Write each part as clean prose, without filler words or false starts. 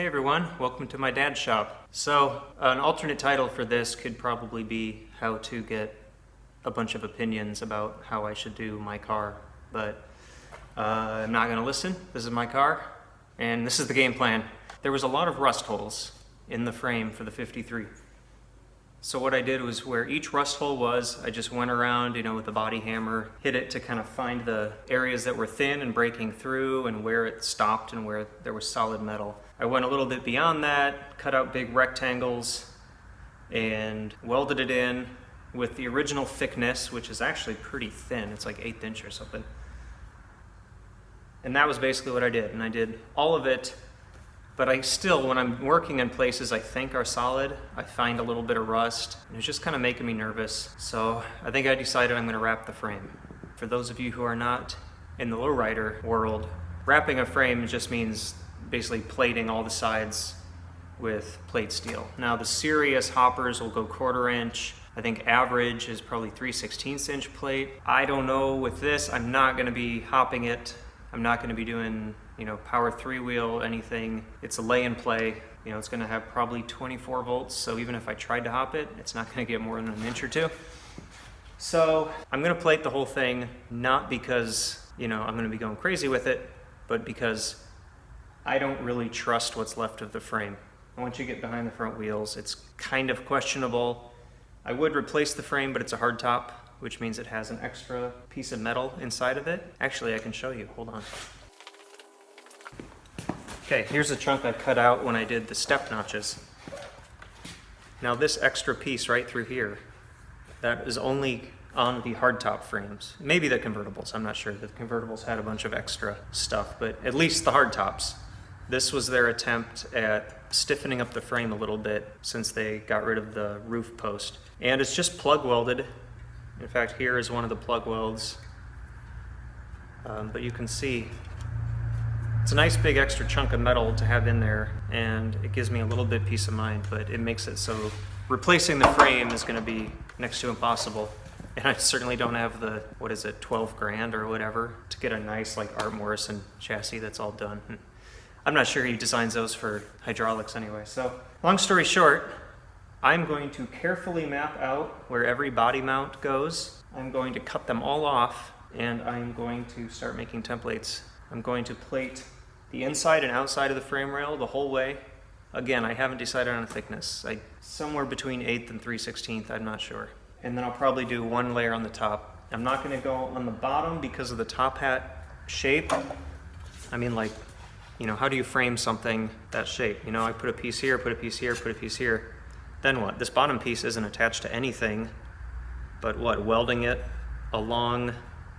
everyone, welcome to my dad's shop. So an alternate title for this could probably be how to get a bunch of opinions about how I should do my car, but I'm not going to listen. This is my car and this is the game plan. There was a lot of rust holes in the frame for the 53. So what I did was where each rust hole was, I just went around, with a body hammer, hit it to kind of find the areas that were thin and breaking through and where it stopped and where there was solid metal. I went a little bit beyond that, cut out big rectangles and welded it in with the original thickness, which is actually pretty thin. It's like 1/8 inch or something. And that was basically what I did. And I did all of it. But I still, when I'm working in places I think are solid, I find a little bit of rust. And it's just kind of making me nervous. So I think I decided I'm going to wrap the frame. For those of you who are not in the lowrider world, wrapping a frame just means basically plating all the sides with plate steel. Now the serious hoppers will go 1/4 inch. I think average is probably 3/16 inch plate. I don't know with this, I'm not going to be hopping it. I'm not going to be doing power 3-wheel, anything. It's a lay and play. It's going to have probably 24 volts. So even if I tried to hop it, it's not going to get more than 1 inch or 2. So I'm going to plate the whole thing, not because, I'm going to be going crazy with it, but because I don't really trust what's left of the frame. Once you get behind the front wheels, it's kind of questionable. I would replace the frame, but it's a hardtop, which means it has an extra piece of metal inside of it. Actually, I can show you. Hold on. Okay, here's a chunk I cut out when I did the step notches. Now this extra piece right through here, that is only on the hardtop frames. Maybe the convertibles, I'm not sure. The convertibles had a bunch of extra stuff, but at least the hardtops. This was their attempt at stiffening up the frame a little bit since they got rid of the roof post. And it's just plug welded. In fact, here is one of the plug welds. But you can see it's a nice big extra chunk of metal to have in there, and it gives me a little bit peace of mind, but it makes it so replacing the frame is going to be next to impossible. And I certainly don't have the, 12 grand or whatever to get a nice like Art Morrison chassis that's all done. I'm not sure he designs those for hydraulics anyway. So long story short, I'm going to carefully map out where every body mount goes. I'm going to cut them all off, and I'm going to start making templates. I'm going to plate the inside and outside of the frame rail the whole way. Again, I haven't decided on a thickness. Somewhere between 1/8 and 3/16, I'm not sure. And then I'll probably do one layer on the top. I'm not going to go on the bottom because of the top hat shape. I mean, how do you frame something that shape? I put a piece here, put a piece here, put a piece here. Then what? This bottom piece isn't attached to anything but welding it along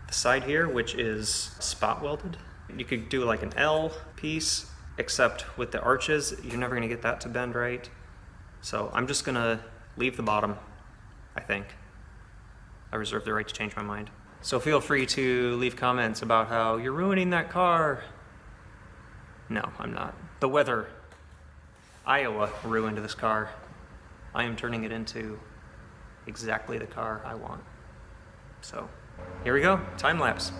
the side here, which is spot welded. You could do like an L piece, except with the arches, you're never gonna get that to bend right. So I'm just gonna leave the bottom, I think. I reserve the right to change my mind. So feel free to leave comments about how you're ruining that car. No, I'm not. The weather, Iowa ruined this car. I am turning it into exactly the car I want. So here we go, time lapse.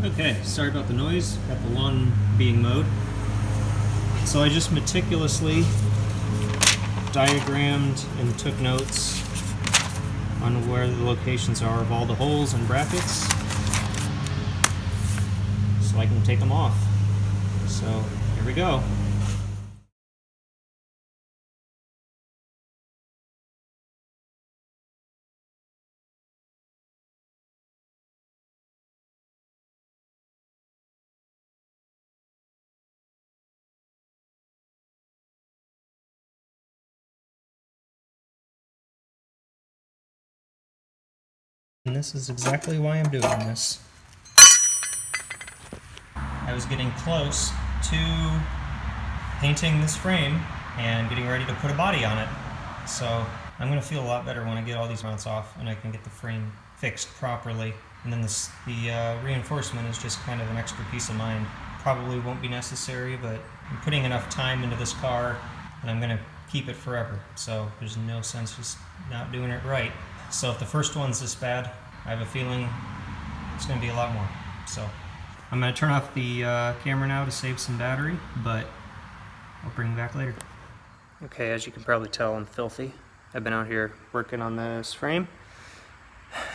Okay, sorry about the noise, got the lawn being mowed. So I just meticulously diagrammed and took notes on where the locations are of all the holes and brackets so I can take them off. So here we go. And this is exactly why I'm doing this. I was getting close to painting this frame and getting ready to put a body on it. So I'm going to feel a lot better when I get all these mounts off and I can get the frame fixed properly. And then the reinforcement is just kind of an extra peace of mind. Probably won't be necessary, but I'm putting enough time into this car and I'm going to keep it forever. So there's no sense just not doing it right. So if the first one's this bad, I have a feeling it's going to be a lot more. So I'm going to turn off the camera now to save some battery, but I'll bring you back later. Okay, as you can probably tell, I'm filthy. I've been out here working on this frame.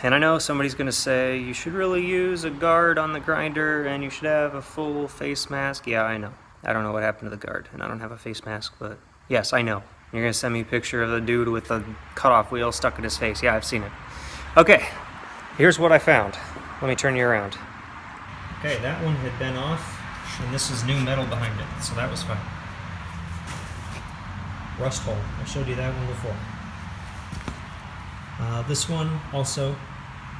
And I know somebody's going to say, you should really use a guard on the grinder and you should have a full face mask. Yeah, I know. I don't know what happened to the guard, and I don't have a face mask, but yes, I know. You're going to send me a picture of the dude with the cutoff wheel stuck in his face. Yeah, I've seen it. Okay, here's what I found. Let me turn you around. Okay, that one had been off, and this is new metal behind it, so that was fine. Rust hole. I showed you that one before. This one also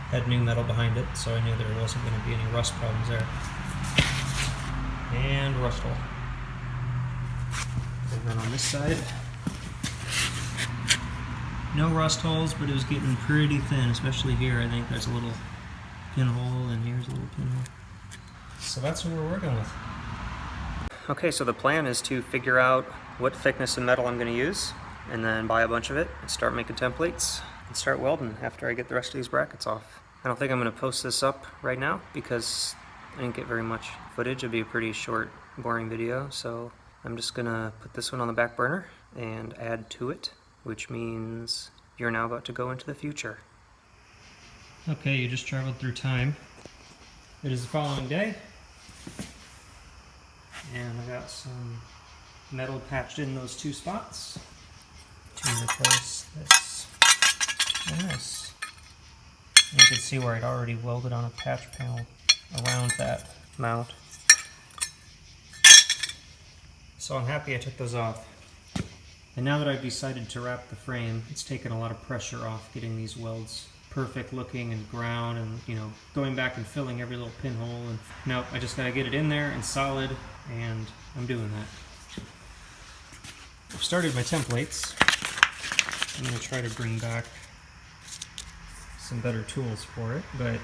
had new metal behind it, so I knew there wasn't going to be any rust problems there. And rust hole. And then on this side, no rust holes, but it was getting pretty thin, especially here. I think there's a little pinhole, and here's a little pinhole. So that's what we're working with. Okay, so the plan is to figure out what thickness of metal I'm going to use, and then buy a bunch of it, and start making templates, and start welding after I get the rest of these brackets off. I don't think I'm going to post this up right now, because I didn't get very much footage. It'd be a pretty short, boring video, so I'm just going to put this one on the back burner, and add to it, which means you're now about to go into the future. Okay, you just traveled through time. It is the following day, and I got some metal patched in those two spots to replace this and this. And you can see where I'd already welded on a patch panel around that mount. So I'm happy I took those off. And now that I've decided to wrap the frame, it's taken a lot of pressure off getting these welds perfect looking and ground, and going back and filling every little pinhole. And no, I just gotta get it in there and solid, and I'm doing that. I've started my templates. I'm gonna try to bring back some better tools for it, but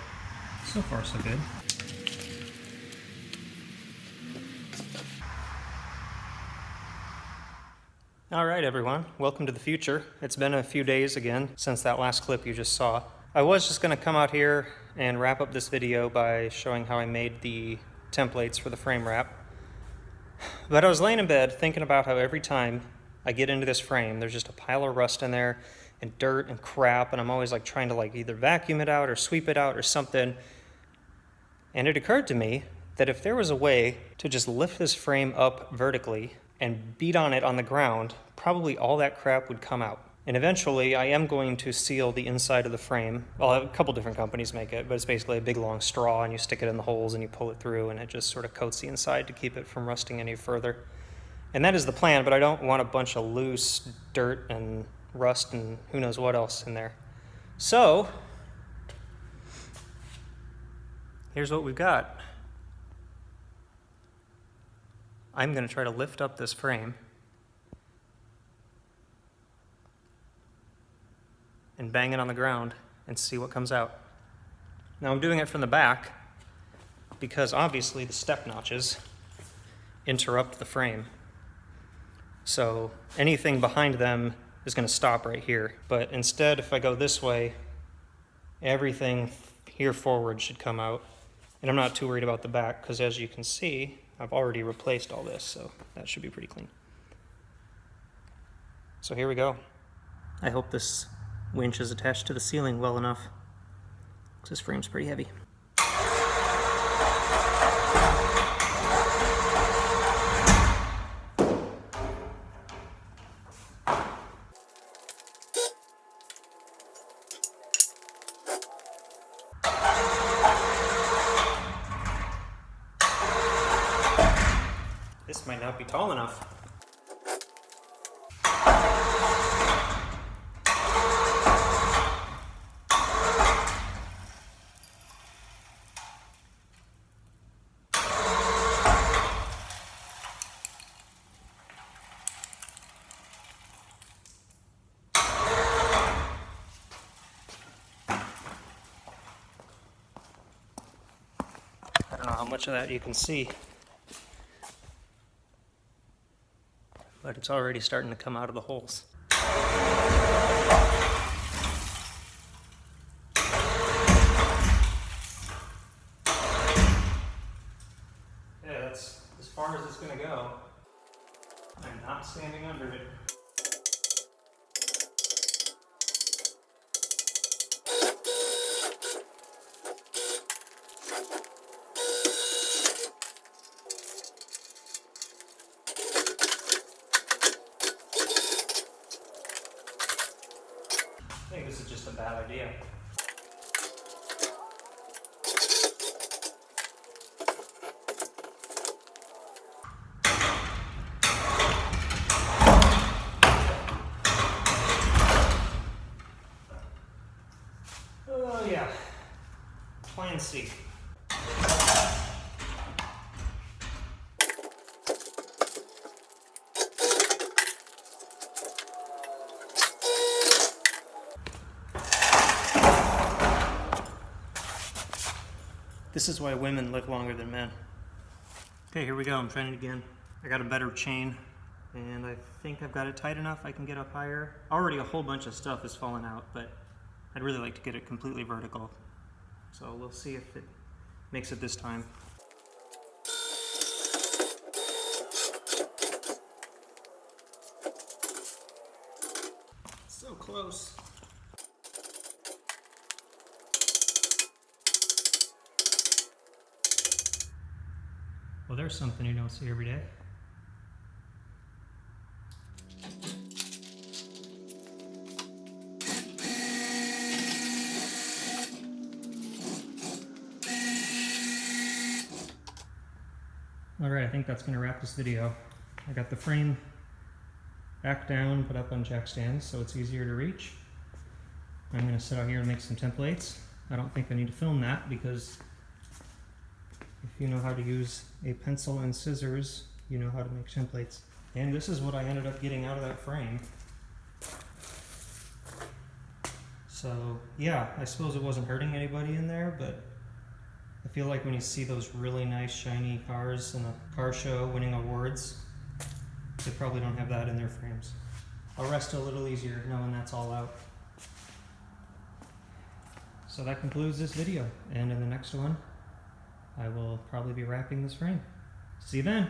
so far so good. Alright everyone, welcome to the future. It's been a few days again since that last clip you just saw. I was just going to come out here and wrap up this video by showing how I made the templates for the frame wrap. But I was laying in bed thinking about how every time I get into this frame, there's just a pile of rust in there and dirt and crap, and I'm always like trying to either vacuum it out or sweep it out or something. And it occurred to me that if there was a way to just lift this frame up vertically and beat on it on the ground, probably all that crap would come out. And eventually I am going to seal the inside of the frame. Well, a couple different companies make it, but it's basically a big long straw, and you stick it in the holes and you pull it through, and it just sort of coats the inside to keep it from rusting any further. And that is the plan, but I don't want a bunch of loose dirt and rust and who knows what else in there. So here's what we've got. I'm going to try to lift up this frame and bang it on the ground and see what comes out. Now I'm doing it from the back because obviously the step notches interrupt the frame. So anything behind them is going to stop right here. But instead, if I go this way, everything here forward should come out. And I'm not too worried about the back because, as you can see, I've already replaced all this, so that should be pretty clean. So here we go. I hope this winch is attached to the ceiling well enough, because this frame's pretty heavy. This might not be tall enough. I don't know how much of that you can see, but it's already starting to come out of the holes. I'm not standing under it. I think this is just a bad idea. Oh yeah, Plan C. This is why women live longer than men. Okay, here we go. I'm trying it again. I got a better chain, and I think I've got it tight enough I can get up higher. Already a whole bunch of stuff is falling out, but I'd really like to get it completely vertical. So we'll see if it makes it this time. So close. Well, there's something you don't see every day. Alright, I think that's going to wrap this video. I got the frame back down, put up on jack stands so it's easier to reach. I'm going to sit out here and make some templates. I don't think I need to film that because if you know how to use a pencil and scissors, you know how to make templates. And this is what I ended up getting out of that frame. So yeah, I suppose it wasn't hurting anybody in there, but I feel like when you see those really nice shiny cars in a car show winning awards, they probably don't have that in their frames. I'll rest a little easier knowing that's all out. So that concludes this video, and in the next one, I will probably be wrapping this frame. See you then!